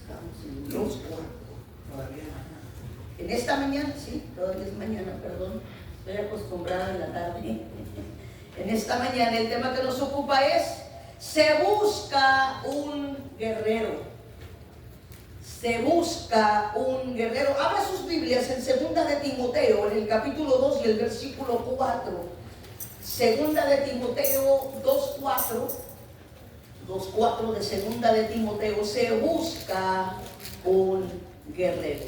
Estamos en los cuartos, todavía mañana. En esta mañana, sí, todavía es mañana, perdón. Estoy acostumbrada en la tarde. En esta mañana el tema que nos ocupa es: se busca un guerrero. Se busca un guerrero. Abra sus Biblias en Segunda de Timoteo, en el capítulo 2 y el versículo 4. Segunda de Timoteo 2:4. 2:4 de Segunda de Timoteo. Se busca un guerrero.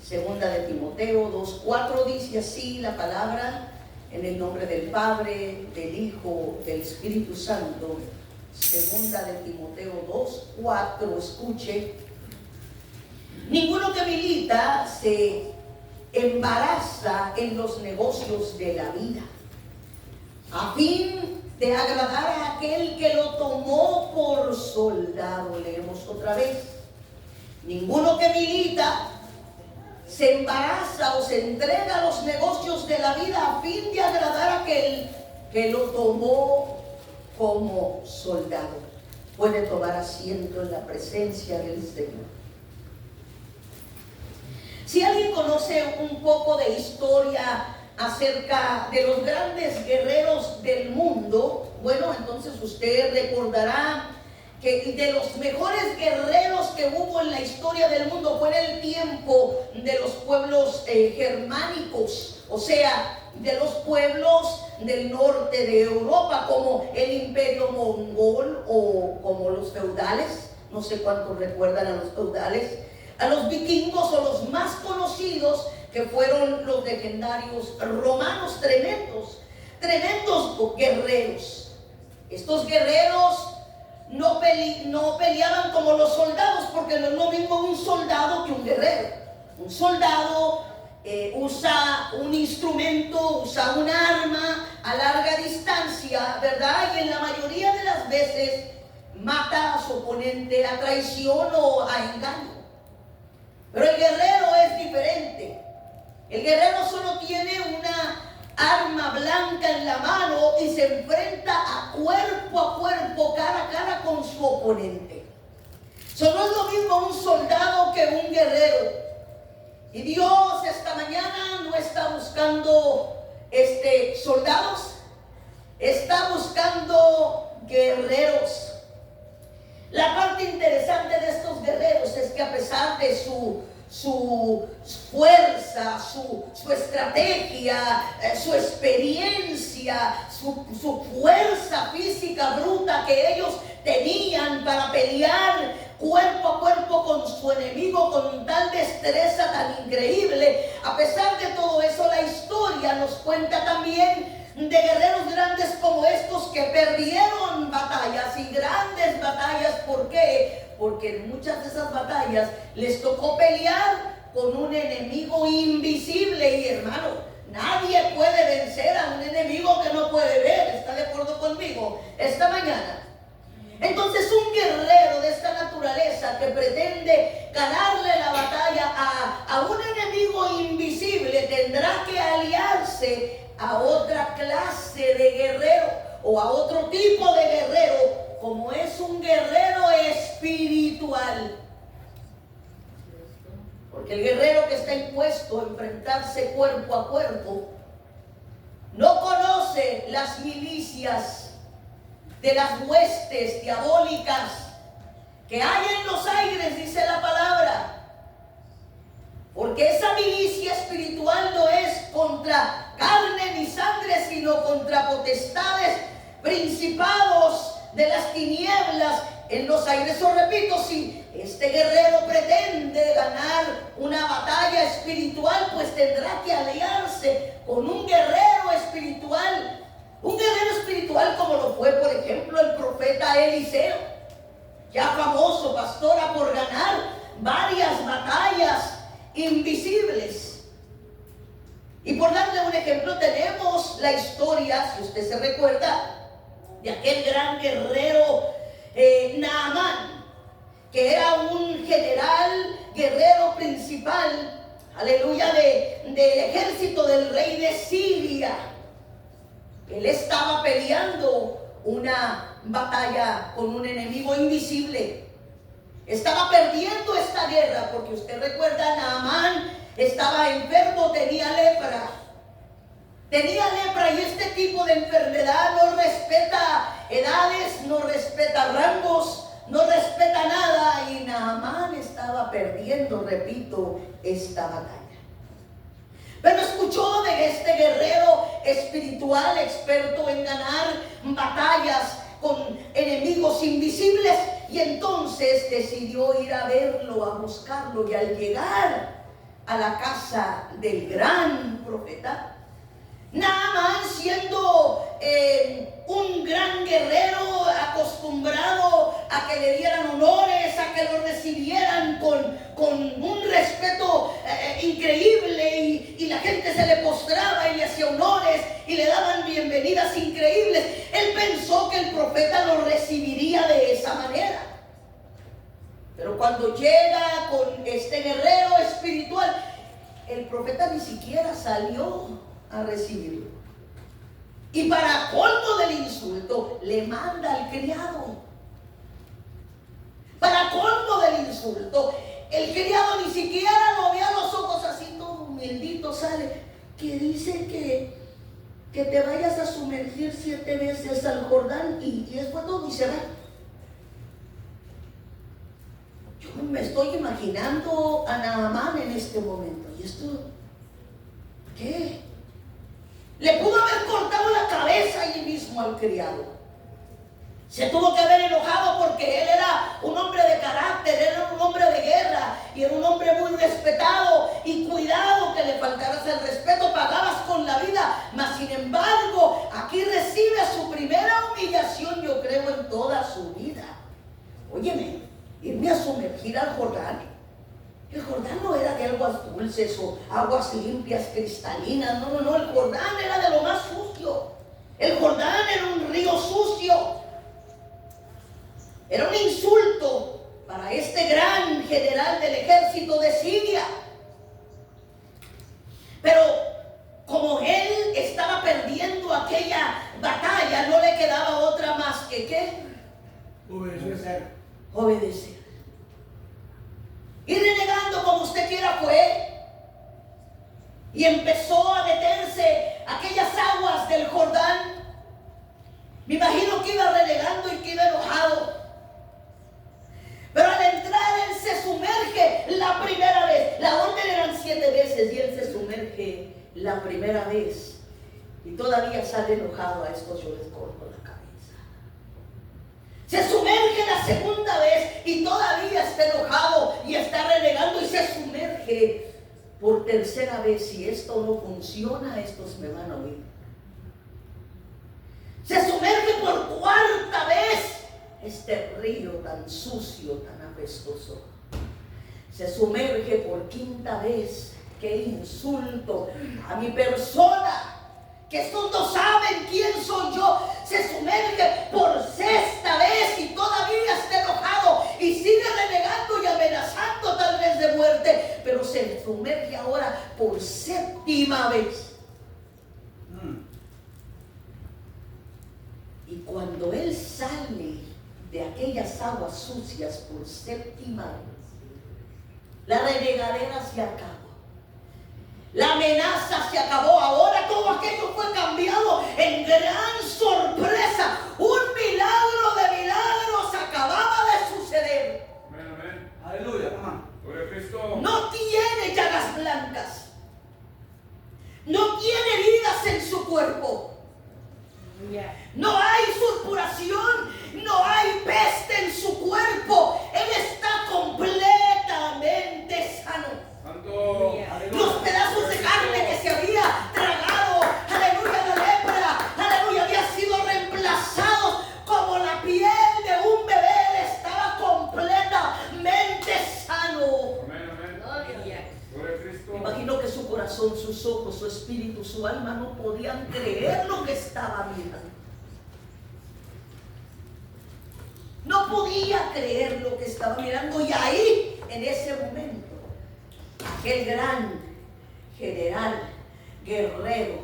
Segunda de Timoteo 2:4 dice así la palabra: en el nombre del Padre, del Hijo, del Espíritu Santo. Segunda de Timoteo 2:4, escuche: ninguno que milita se embaraza en los negocios de la vida, a fin de agradar a aquel que lo tomó por soldado. Leemos otra vez: ninguno que milita se embaraza o se entrega a los negocios de la vida a fin de agradar a aquel que lo tomó como soldado. Puede tomar asiento en la presencia del Señor. Si alguien conoce un poco de historia acerca de los grandes guerreros del mundo, bueno, entonces usted recordará que de los mejores guerreros que hubo en la historia del mundo fue en el tiempo de los pueblos germánicos, o sea, de los pueblos del norte de Europa, como el imperio mongol o como los feudales. No sé cuántos recuerdan a los feudales, a los vikingos, o los más conocidos que fueron los legendarios romanos. Tremendos guerreros. Estos guerreros no peleaban como los soldados, porque no es lo mismo un soldado que un guerrero. Un soldado usa un instrumento, usa un arma a larga distancia, ¿verdad? Y en la mayoría de las veces mata a su oponente a traición o a engaño. Pero el guerrero es diferente. El guerrero solo tiene una arma blanca en la mano y se enfrenta a cuerpo, cara a cara con su oponente. Eso no es lo mismo un soldado que un guerrero. Y Dios esta mañana no está buscando soldados, está buscando guerreros. La parte interesante de estos guerreros es que a pesar de su fuerza, su estrategia, su experiencia, su fuerza física bruta que ellos tenían para pelear cuerpo a cuerpo con su enemigo con tal destreza tan increíble, a pesar de todo eso, la historia nos cuenta también de guerreros grandes como estos que perdieron batallas, y grandes batallas. ¿Por qué? Porque en muchas de esas batallas les tocó pelear con un enemigo invisible. Y hermano, nadie puede vencer a un enemigo que no puede ver. ¿Está de acuerdo conmigo esta mañana? Entonces, un guerrero de esta naturaleza que pretende ganarle la batalla a un enemigo invisible tendrá que aliarse a otra clase de guerrero, o a otro tipo de guerrero, como es un guerrero espiritual. Porque el guerrero que está impuesto a enfrentarse cuerpo a cuerpo no conoce las milicias de las huestes diabólicas que hay en los aires, dice la palabra. Porque esa milicia espiritual no es contra carne ni sangre, sino contra potestades, principados de las tinieblas en los aires. Os repito, si este guerrero pretende ganar una batalla espiritual, pues tendrá que aliarse con un guerrero espiritual. Un guerrero espiritual como lo fue, por ejemplo, el profeta Eliseo, ya famoso, pastora, por ganar varias batallas invisibles. Y por darle un ejemplo, tenemos la historia, si usted se recuerda, de aquel gran guerrero Naamán, que era un general, guerrero principal, aleluya, del ejército del rey de Siria. Él estaba peleando una batalla con un enemigo invisible. estaba perdiendo esta guerra, porque usted recuerda, Naamán estaba enfermo, tenía lepra. Tenía lepra, y este tipo de enfermedad no respeta edades, no respeta rangos, no respeta nada. Y Naamán estaba perdiendo, repito, esta batalla. Pero escuchó de este guerrero espiritual, experto en ganar batallas con enemigos invisibles, y entonces decidió ir a verlo, a buscarlo. Y al llegar a la casa del gran profeta, Naamán, siendo un gran guerrero, acostumbrado a que le dieran honores, a que lo recibieran con un respeto increíble, y la gente se le postraba y le hacía honores y le daban bienvenidas increíbles, él pensó que el profeta lo recibiría de esa manera. Pero cuando llega con este guerrero espiritual, el profeta ni siquiera salió a recibirlo. Y para colmo del insulto, le manda al criado. Para colmo del insulto, el criado ni siquiera lo ve a los ojos, así todo humildito sale, que dice que te vayas a sumergir 7 veces al Jordán, y eso fue todo, y se va. Yo me estoy imaginando a Naamán en este momento. ¿Y esto qué? Le pudo haber cortado la cabeza allí mismo al criado. Se tuvo que haber enojado, porque él era un hombre de carácter, era un hombre de guerra, y era un hombre muy respetado. Y cuidado que le faltaras el respeto, pagabas con la vida. Mas sin embargo, aquí recibe su primera humillación, yo creo, en toda su vida. Óyeme, irme a sumergir al Jordán. El Jordán no era de aguas dulces o aguas limpias, cristalinas. No, el Jordán era de lo más sucio. El Jordán era un río sucio. Era un insulto para este gran general del ejército de Siria. Pero como él estaba perdiendo aquella batalla, no le quedaba otra más que ¿qué? Obedecer. Y renegando, como usted quiera, fue y empezó a meterse aquellas aguas del Jordán. Me imagino que iba renegando y que iba enojado. Pero al entrar, él se sumerge la primera vez. La orden eran 7 veces y él se sumerge la primera vez. Y todavía sale enojado. A estos yo les corto la cabeza. Se sumerge la segunda vez y todavía está enojado y está renegando, y se sumerge por tercera vez. Si esto no funciona, estos me van a oír. Se sumerge por cuarta vez. Este río tan sucio, tan apestoso. Se sumerge por quinta vez. ¡Qué insulto a mi persona! Que estos no saben quién soy yo. Se sumerge por sexta vez y todavía está enojado y sigue renegando y amenazando tal vez de muerte. Pero se sumerge ahora por séptima vez. Y cuando él sale de aquellas aguas sucias por séptima vez, la renegadera se acabó. La amenaza se acabó. Ahora todo aquello fue cambiado en gran sorpresa. Un milagro de milagros acababa de suceder. Amén. Aleluya. Gloria a Cristo. No tiene llagas blancas. No tiene heridas en su cuerpo. No hay supuración. No hay peste en su cuerpo. Él está completamente sano. Santo. Los pedazos de carne que se había tragado, aleluya, la lepra, aleluya, había sido reemplazados como la piel de un bebé. Él estaba completamente sano. Amén. Gloria. Gloria a Cristo. Imagino que su corazón, sus ojos, su espíritu, su alma no podían creer lo que estaba mirando. No podía creer lo que estaba mirando. Y ahí, en ese momento, aquel gran general, guerrero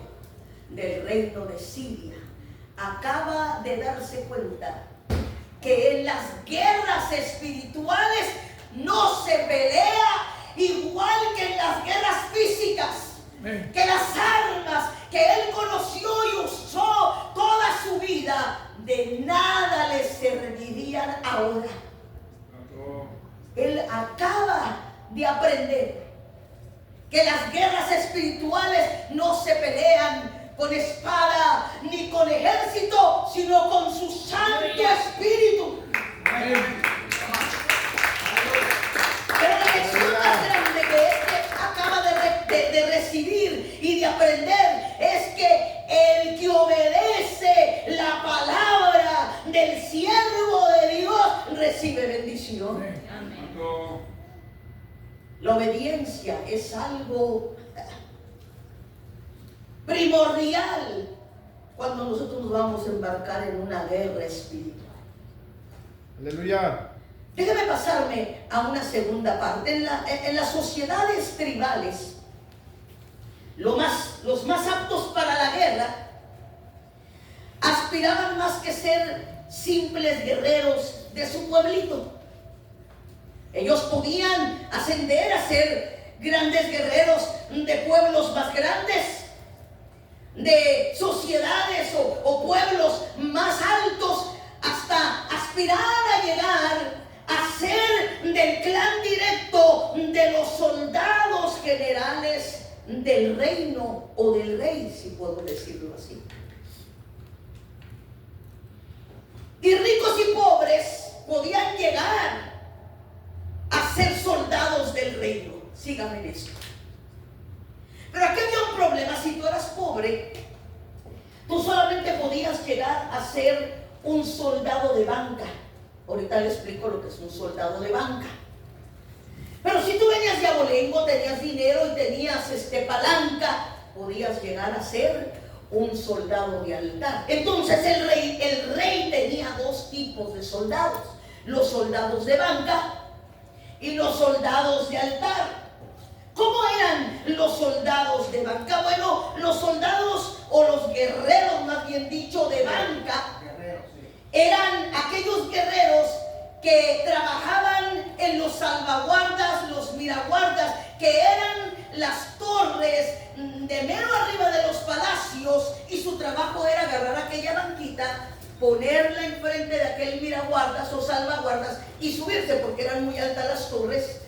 del reino de Siria, acaba de darse cuenta que en las guerras espirituales no se pelea igual que en las guerras físicas. Que las armas que él conoció y usó toda su vida, de nada le servirían ahora. Él acaba de aprender que las guerras espirituales no se pelean con espada ni con ejército, sino con su Santo Espíritu. Pero la lección más grande que este acaba de recibir y de aprender es que el que obedece la palabra del siervo de Dios recibe bendición. Amén. La obediencia es algo primordial cuando nosotros nos vamos a embarcar en una guerra espiritual. Aleluya. Déjame pasarme a una segunda parte. En las sociedades tribales, los más aptos para la guerra aspiraban más que ser simples guerreros de su pueblito. Ellos podían ascender a ser grandes guerreros de pueblos más grandes, de sociedades o pueblos más altos, hasta aspirar a llegar a ser del clan directo de los soldados generales del reino o del rey, si puedo decirlo así. Y ricos y pobres podían llegar a ser soldados del reino. Síganme en esto. Pero aquí había un problema. Si tú eras pobre, tú solamente podías llegar a ser un soldado de banca. Ahorita le explico lo que es un soldado de banca. Pero si tú venías de abolengo, tenías dinero y tenías palanca, podías llegar a ser un soldado de altar. Entonces el rey tenía dos tipos de soldados: los soldados de banca y los soldados de altar. ¿Cómo eran los soldados de banca? Bueno, los soldados o los guerreros, más bien dicho, de banca, eran aquellos guerreros que trabajaban en los salvaguardas, los miraguardas, que eran las torres de mero arriba de los palacios, y su trabajo era agarrar aquella banquita, ponerla enfrente de aquel miraguardas o salvaguardas y subirse, porque eran muy altas las torres,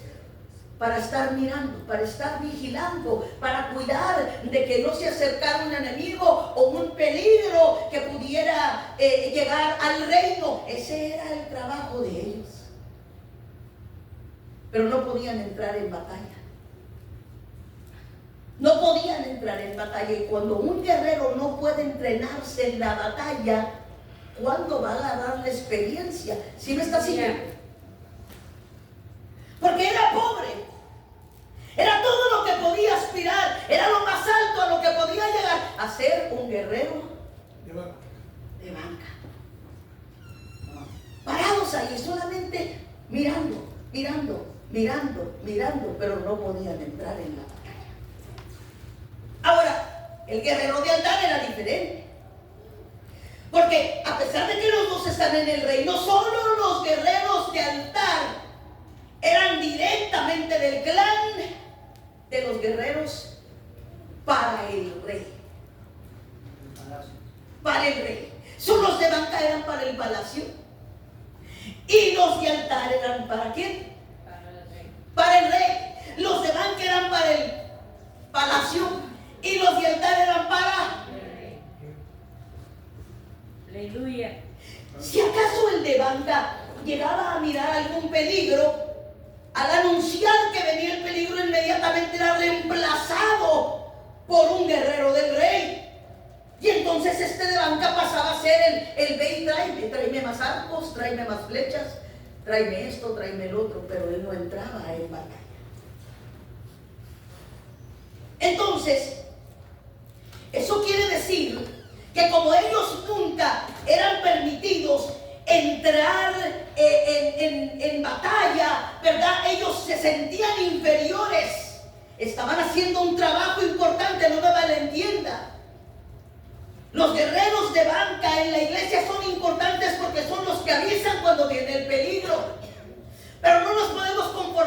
para estar mirando, para estar vigilando, para cuidar de que no se acercara un enemigo o un peligro que pudiera llegar al reino. Ese era el trabajo de ellos. Pero no podían entrar en batalla. No podían entrar en batalla. Y cuando un guerrero no puede entrenarse en la batalla, ¿cuándo va a agarrar la experiencia? ¿Sí me está siguiendo? Porque era pobre. Era todo lo que podía aspirar. Era lo más alto a lo que podía llegar a ser un guerrero de banca. Parados ahí solamente mirando, pero no podían entrar en la batalla. Ahora, el guerrero de altar era diferente. Porque a pesar de que los dos están en el reino, solo los guerreros de altar eran directamente del clan de los guerreros para el rey. Para el rey. Solo los de banca eran para el palacio. Y los de altar eran ¿para quién? Para el rey. Los de banca eran para el palacio. Y los de altar eran para el rey. Aleluya. Si acaso el de banca llegaba a mirar algún peligro, al anunciar que venía el peligro, inmediatamente era reemplazado por un guerrero del rey. Y entonces este de banca pasaba a ser el ve y tráeme más arcos, tráeme más flechas, tráeme esto, tráeme el otro, pero él no entraba en batalla. Entonces, eso quiere decir que como ellos nunca eran permitidos entrar en batalla, ¿verdad? Ellos se sentían inferiores. Estaban haciendo un trabajo importante, no me malentienda. Los guerreros de banca en la iglesia son importantes porque son los que avisan cuando viene el peligro. Pero no nos podemos conformar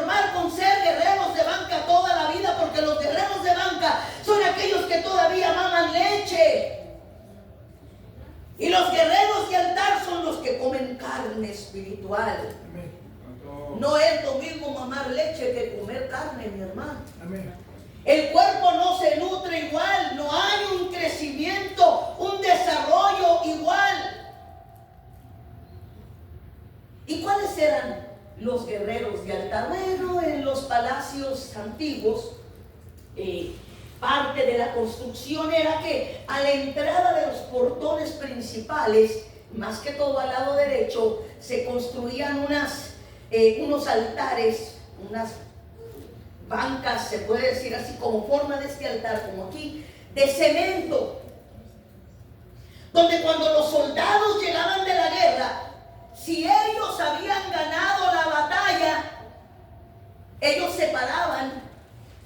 los guerreros de altar son los que comen carne espiritual. Amén. Santo. No es lo mismo mamar leche que comer carne, mi hermano. Amén. El cuerpo no se nutre igual, no hay un crecimiento, un desarrollo igual. ¿Y cuáles eran los guerreros de altar? Bueno, en los palacios antiguos, parte de la construcción era que a la entrada de los portones principales, más que todo al lado derecho, se construían unos altares, unas bancas, se puede decir así, como forma de este altar, como aquí, de cemento, donde cuando los soldados llegaban de la guerra, si ellos habían ganado la batalla, ellos se paraban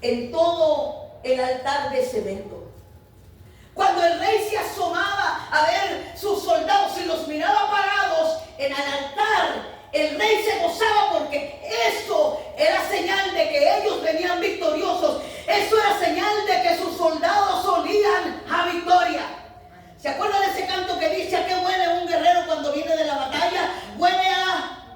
en todo el altar de cemento. Cuando el rey se asomaba a ver sus soldados y los miraba parados en el altar, el rey se gozaba porque eso era señal de que ellos venían victoriosos. Eso era señal de que sus soldados olían a victoria. ¿Se acuerdan de ese canto que dice a qué huele un guerrero cuando viene de la batalla? Huele a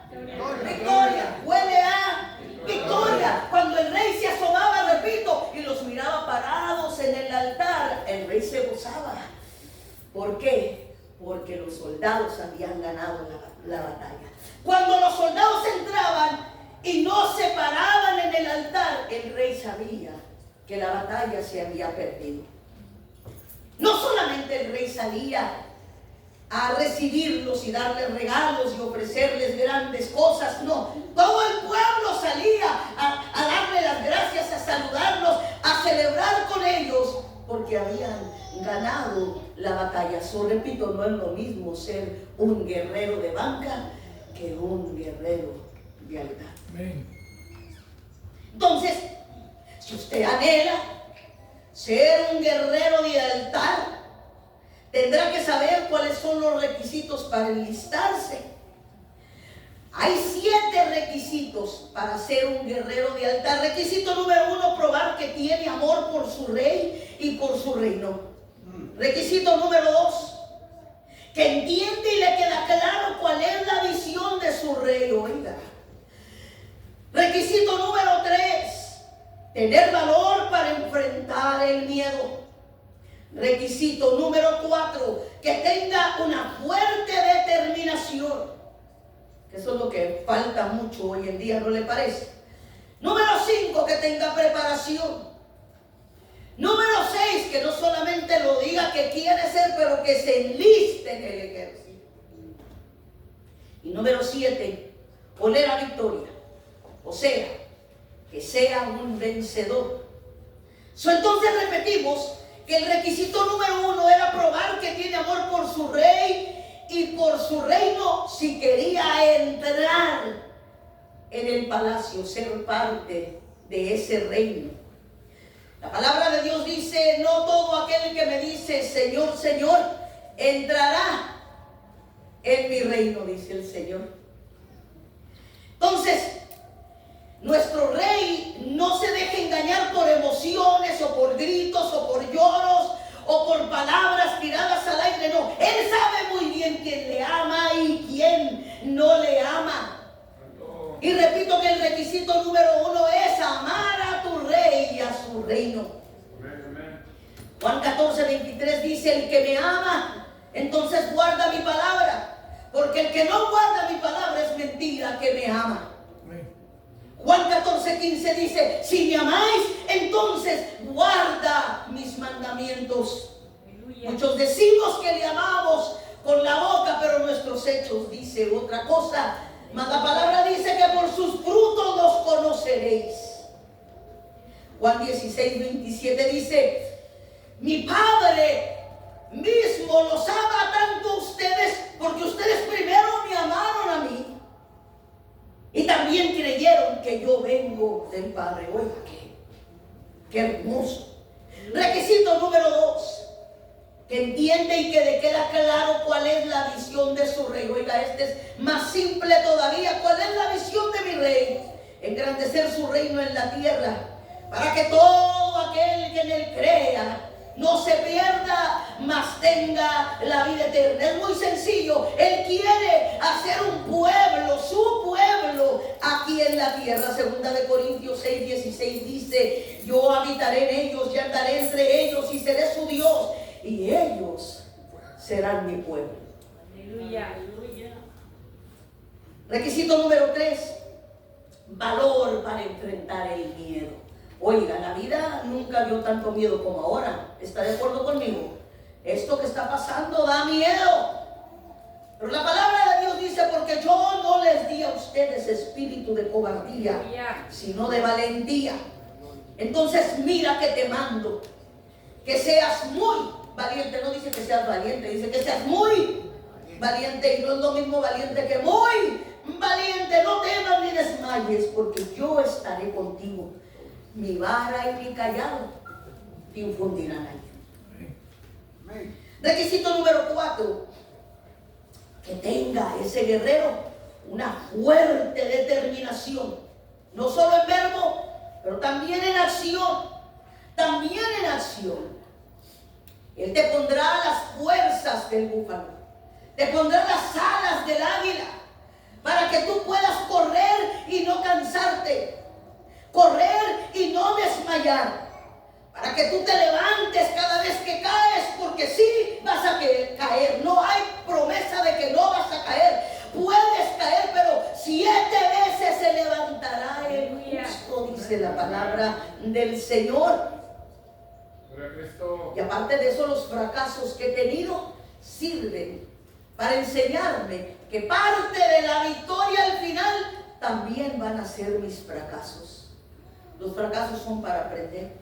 victoria, huele a victoria. Cuando el rey se asomaba, repito, y los miraba parados en el altar, el rey se gozaba. ¿Por qué? Porque los soldados habían ganado la batalla. Cuando los soldados entraban y no se paraban en el altar, el rey sabía que la batalla se había perdido. No solamente el rey salía a recibirlos y darles regalos y ofrecerles grandes cosas, no, todo el pueblo salía a darle las gracias, a saludarlos, a celebrar con ellos, porque habían ganado la batalla. Repito, no es lo mismo ser un guerrero de banca que un guerrero de altar. Amén. Entonces, si usted anhela ser un guerrero de altar, tendrá que saber cuáles son los requisitos para enlistarse. Hay 7 requisitos para ser un guerrero de altar. Requisito número 1, probar que tiene amor por su rey y por su reino. Requisito número 2, que entiende y le queda claro cuál es la visión de su rey. Oiga. Requisito número 3, tener valor para enfrentar el miedo. Requisito número 4, que tenga una fuerte determinación. Eso es lo que falta mucho hoy en día, ¿no le parece? Número 5, que tenga preparación. Número 6, que no solamente lo diga que quiere ser, pero que se enliste en el ejército. Y número 7, oler a victoria. O sea, que sea un vencedor. Entonces repetimos que el requisito número 1 era probar que tiene amor por su rey y por su reino si quería entrar en el palacio, ser parte de ese reino. La palabra de Dios dice, no todo aquel que me dice Señor, Señor, entrará en mi reino, dice el Señor. Entonces, nuestro rey no se deja engañar por emociones o por gritos o por lloros o por palabras tiradas al aire, no. Él sabe muy bien quién le ama y quién no le ama. Y repito que el requisito número 1 es amar a tu rey y a su reino. Juan 14:23 dice, el que me ama, entonces guarda mi palabra, porque el que no guarda mi palabra es mentira que me ama. Juan 14:15 dice, si me amáis, entonces guarda mis mandamientos. Aleluya. Muchos decimos que le amamos con la boca, pero nuestros hechos dice otra cosa. Mas la palabra dice que por sus frutos los conoceréis. Juan 16:27 dice, mi Padre mismo los ama tanto a ustedes, porque ustedes primero me amaron a mí. Y también creyeron que yo vengo del Padre. Oiga, qué hermoso. Requisito número 2, que entiende y que le queda claro cuál es la visión de su rey. Oiga, este es más simple todavía. ¿Cuál es la visión de mi rey? Engrandecer su reino en la tierra, para que todo aquel que en él crea no se pierda, mas tenga la vida eterna. Es muy sencillo. Él quiere hacer un pueblo, su pueblo, aquí en la tierra. Segunda de Corintios 6:16 dice: yo habitaré en ellos y andaré entre ellos y seré su Dios, y ellos serán mi pueblo. Aleluya. Requisito número 3: valor para enfrentar el miedo. Oiga, la vida nunca dio tanto miedo como ahora. ¿Está de acuerdo conmigo? Esto que está pasando da miedo. Pero la palabra de Dios dice: porque yo no les di a ustedes espíritu de cobardía, sino de valentía. Entonces mira que te mando, que seas muy valiente. No dice que seas valiente, dice que seas muy valiente. Y no es lo mismo valiente que muy valiente. No temas ni desmayes, porque yo estaré contigo. Mi vara y mi callado te infundirán ayuda. Requisito número 4: que tenga ese guerrero una fuerte determinación, no solo en verbo, pero también en acción. También en acción. Él te pondrá las fuerzas del búfalo, te pondrá las alas del águila, para que tú puedas correr y no cansarte, correr y no desmayar, para que tú te levantes cada vez que caes, porque sí vas a caer. No hay promesa de que no vas a caer. Puedes caer, pero 7 veces se levantará el justo, dice la palabra del Señor. Y aparte de eso, los fracasos que he tenido sirven para enseñarme que parte de la victoria al final también van a ser mis fracasos. Los fracasos son para aprender.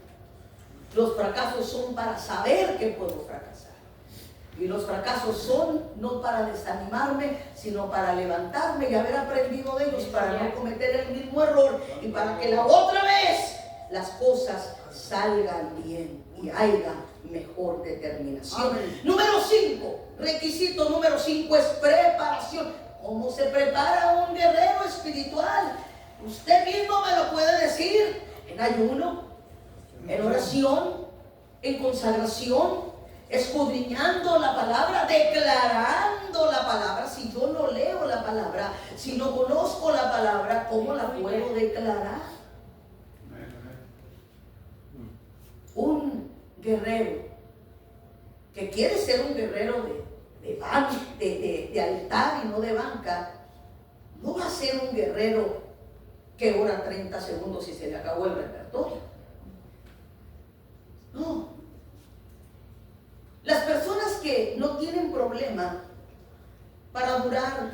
Los fracasos son para saber que puedo fracasar. Y los fracasos son no para desanimarme, sino para levantarme y haber aprendido de ellos, para no cometer el mismo error y para que la otra vez las cosas salgan bien y haya mejor determinación. Amén. Número 5, requisito número 5 es preparación. ¿Cómo se prepara un guerrero espiritual? Usted mismo me lo puede decir: en ayuno, en oración, en consagración, escudriñando la palabra, declarando la palabra. Si yo no leo la palabra, si no conozco la palabra, ¿cómo la puedo declarar? Un guerrero que quiere ser un guerrero de altar y no de banca, no va a ser un guerrero que ora 30 segundos y se le acabó el repertorio. No. Las personas que no tienen problema para durar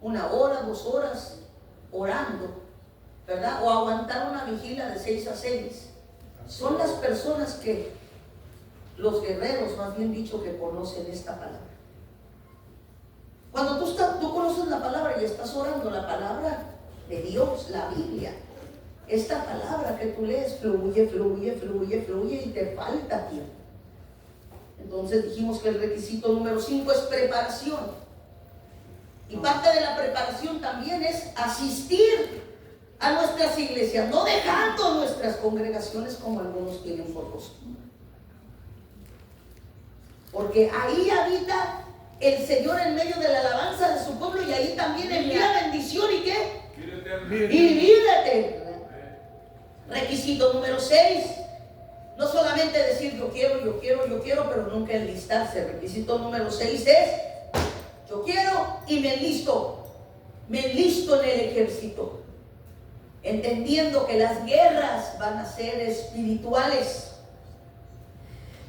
1 hora, 2 horas orando, ¿verdad? O aguantar una vigilia de 6 a 6, son las personas que, los guerreros, más bien dicho, que conocen esta palabra. Cuando tú conoces la palabra y estás orando la palabra de Dios, la Biblia, esta palabra que tú lees fluye y te falta tiempo. Entonces dijimos que el requisito número 5 es preparación. Y parte de la preparación también es asistir a nuestras iglesias, no dejando nuestras congregaciones como algunos tienen por costumbre. Porque ahí habita el Señor en medio de la alabanza de su pueblo, y ahí también envía bendición y ¿qué? Y vida eterna. Requisito número 6: no solamente decir yo quiero, pero nunca enlistarse. Requisito número 6 es: yo quiero y me enlisto en el ejército, entendiendo que las guerras van a ser espirituales,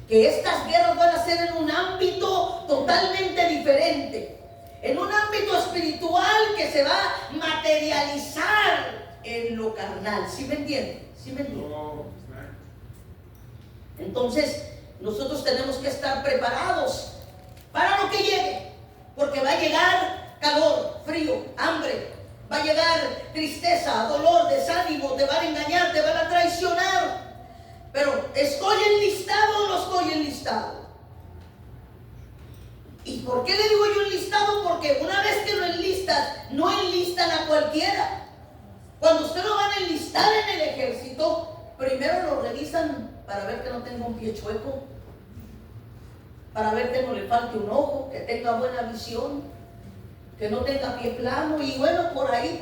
que estas guerras van a ser en un ámbito totalmente diferente, en un ámbito espiritual que se va a materializar en lo carnal. ¿Sí me entienden? ¿Sí me entienden? Entonces nosotros tenemos que estar preparados para lo que llegue, porque va a llegar calor, frío, hambre, va a llegar tristeza, dolor, desánimo, te van a engañar, te van a traicionar. Pero ¿estoy enlistado o no estoy enlistado? ¿Y por qué le digo yo enlistado? Porque una vez que lo enlistas, no enlistan a cualquiera. Cuando usted lo van a enlistar en el ejército, primero lo revisan para ver que no tenga un pie chueco, para ver que no le falte un ojo, que tenga buena visión, que no tenga pie plano, y bueno, por ahí.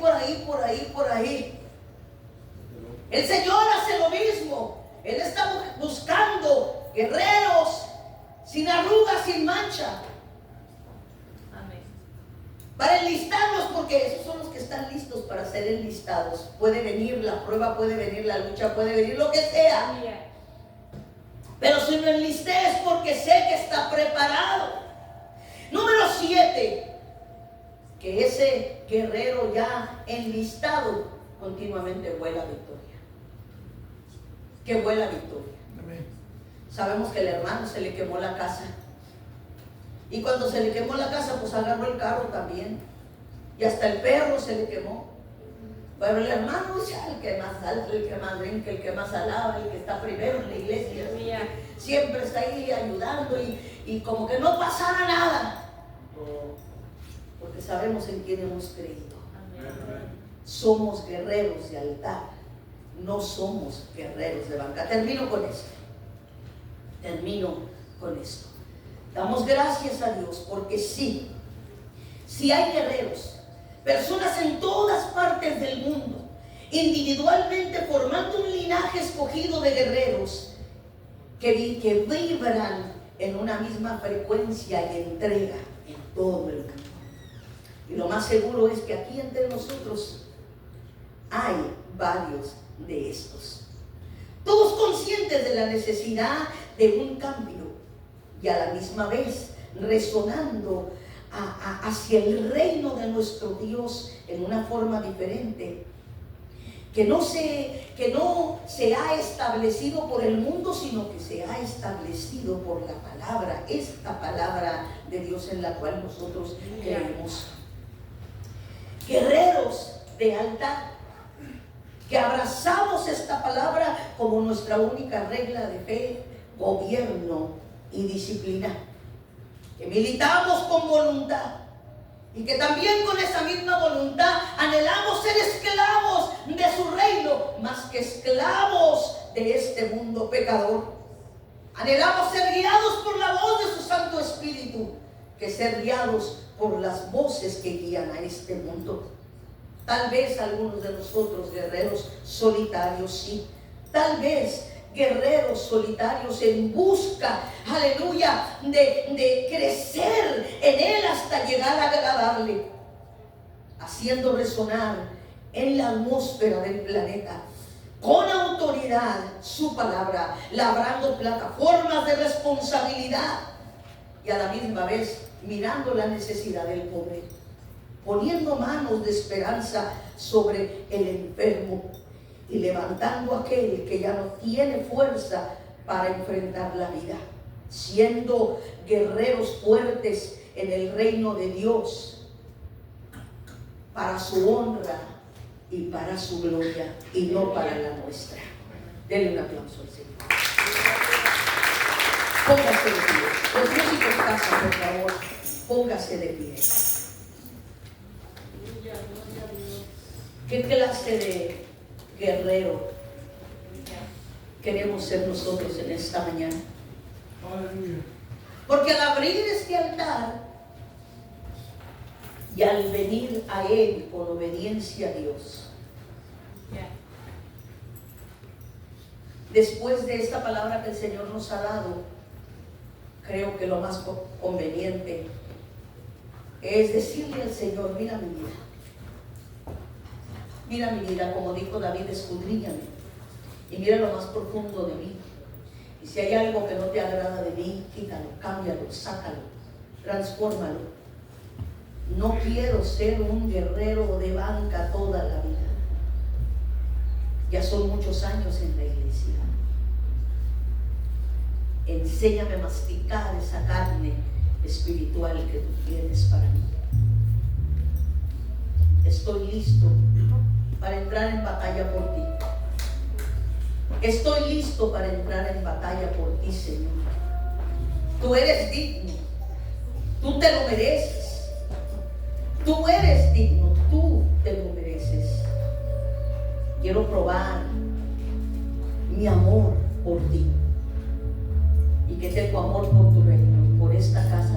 El Señor hace lo mismo. Él está buscando guerreros sin arrugas, sin mancha, para enlistarlos, porque esos son los que están listos para ser enlistados. Puede venir la prueba, puede venir la lucha, puede venir lo que sea. Pero si lo enlisté es porque sé que está preparado. Número 7, que ese guerrero ya enlistado continuamente vuela victoria. Que vuela victoria. Amén. Sabemos que el hermano se le quemó la casa. Y cuando se le quemó la casa, pues agarró el carro también. Y hasta el perro se le quemó. Pero el hermano es el que más alto, el que más brinca, el que más alaba, el que está primero en la iglesia. Siempre está ahí ayudando y como que no pasara nada. Porque sabemos en quién hemos creído. Somos guerreros de altar, no somos guerreros de banca. Termino con esto. Damos gracias a Dios porque sí hay guerreros, personas en todas partes del mundo, individualmente formando un linaje escogido de guerreros que vibran en una misma frecuencia y entrega en todo el mundo. Y lo más seguro es que aquí entre nosotros hay varios de estos, todos conscientes de la necesidad de un cambio y a la misma vez resonando hacia el reino de nuestro Dios en una forma diferente, que no se ha establecido por el mundo, sino que se ha establecido por la palabra, esta palabra de Dios en la cual nosotros creemos. Guerreros de altar, que abrazamos esta palabra como nuestra única regla de fe, gobierno y disciplina, que militamos con voluntad y que también con esa misma voluntad anhelamos ser esclavos de su reino, más que esclavos de este mundo pecador. Anhelamos ser guiados por la voz de su Santo Espíritu, que ser guiados por las voces que guían a este mundo. Tal vez algunos de nosotros guerreros solitarios, sí, tal vez guerreros solitarios en busca, aleluya, de crecer en Él hasta llegar a agradarle, haciendo resonar en la atmósfera del planeta con autoridad su palabra, labrando plataformas de responsabilidad y a la misma vez mirando la necesidad del pobre, poniendo manos de esperanza sobre el enfermo y levantando a aquel que ya no tiene fuerza para enfrentar la vida, siendo guerreros fuertes en el reino de Dios, para su honra y para su gloria, y no para la nuestra. Denle un aplauso al Señor. Póngase de pie. Los músicos casa, por favor, póngase de pie. ¿Qué clase de guerrero queremos ser nosotros en esta mañana? Porque al abrir este altar y al venir a Él con obediencia a Dios, después de esta palabra que el Señor nos ha dado, creo que lo más conveniente es decirle al Señor: mira mi vida. Mira mi vida, como dijo David, escudriñame y mira lo más profundo de mí. Y si hay algo que no te agrada de mí, quítalo, cámbialo, sácalo, transfórmalo. No quiero ser un guerrero de banca toda la vida. Ya son muchos años en la iglesia. Enséñame a masticar esa carne espiritual que tú tienes para mí. Estoy listo para entrar en batalla por ti. Estoy listo para entrar en batalla por ti, Señor. Tú eres digno. Tú te lo mereces. Tú eres digno. Tú te lo mereces. Quiero probar mi amor por ti. Y que tengo amor por tu reino, por esta casa.